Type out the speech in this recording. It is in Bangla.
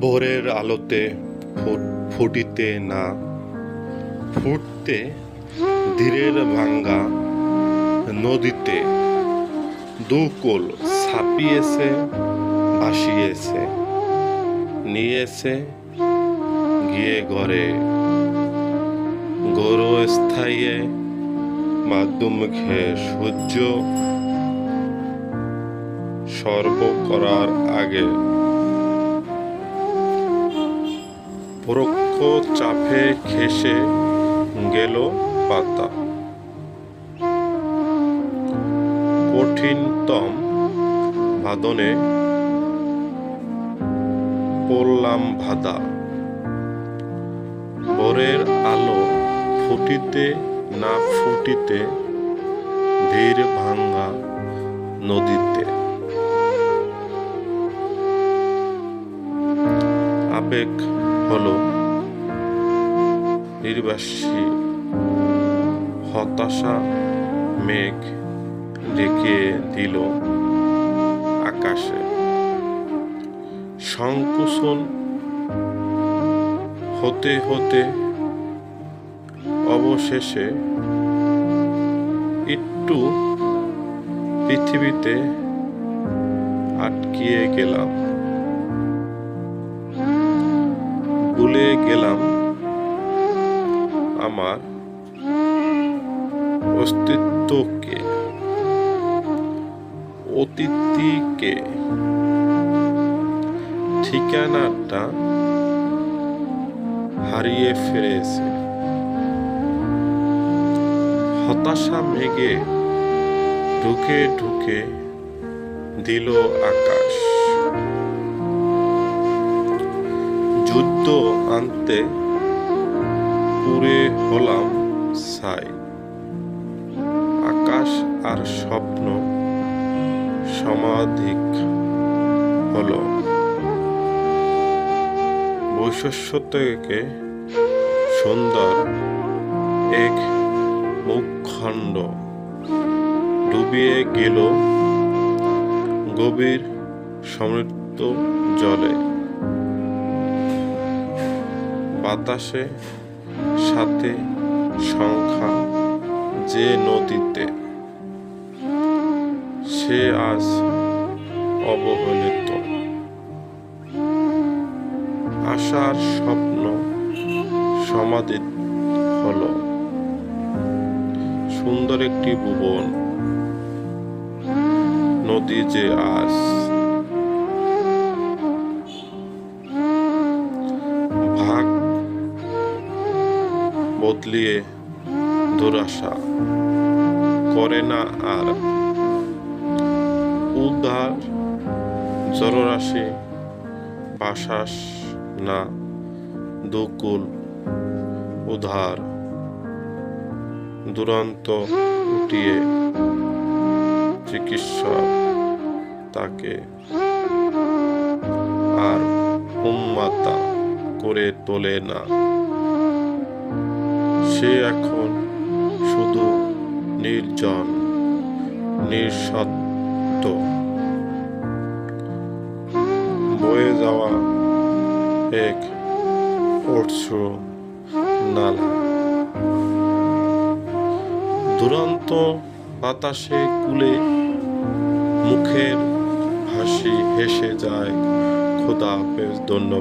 ভোরের আলোতে ফুটিতে না ফুটতে ধীরের ভাঙ্গা নদীতে দুকুল ছাপিয়েছে, ভাসিয়েছে, নিয়েছে গিয়ে ঘরে গৌরস্থায়ী মাধ্যমুখে সূর্য সর্ব করার আগে পরোক্ষ চাপে ঘেঁষে গেল পাতা। কঠিনতম বাদনে পড়লাম বাধা। ভোরের আলো ফুটিতে না ফুটিতে ধীর ভাঙ্গা নদীতে। আবেগ হলো নির্বাসী, হতাশা মেঘ ডেকে দিল আকাশে। সংকোচন হতে হতে অবশেষে একটু পৃথিবীতে আটকিয়ে গেলাম। ভুলে গেলাম আমার অস্তিত্বকে, অতীতকে, ঠিকানাটা হারিয়ে ফিরেছে। হতাশা মেঘে ঢুকে ঢুকে দিল আকাশ। যুদ্ধ আনতে পুড়ে হলাম ছাই। আকাশ আর স্বপ্ন সমাধিক হলো। বৈশস্য থেকে সুন্দর এক মুখখণ্ড ডুবিয়ে গেল গভীর সমৃদ্ধ জলে। বাতাসে সাথে সংখ্যা যে নদীতে, সে আজ অবহেলিত। আশার স্বপ্ন সমাধি হলো। সুন্দর একটি ভুবন নদী যে আজ ভাগ বদলিয়ে দুরাশা করে না আর। উদার জলরাশি বাসাস না দুকুল উধার। দুরন্ত উঠিয়ে চিকিৎসক তাকে আর উন্মাতা করে তোলে না। সে এখন শুধু নির্জন, নিঃশব্দ বয়ে যাওয়া এক অশ্র নালা। দুরন্ত বাতাসে কুলে মুখের হাসি হেসে যায়। খোদা হাফেজ, ধন্যবাদ।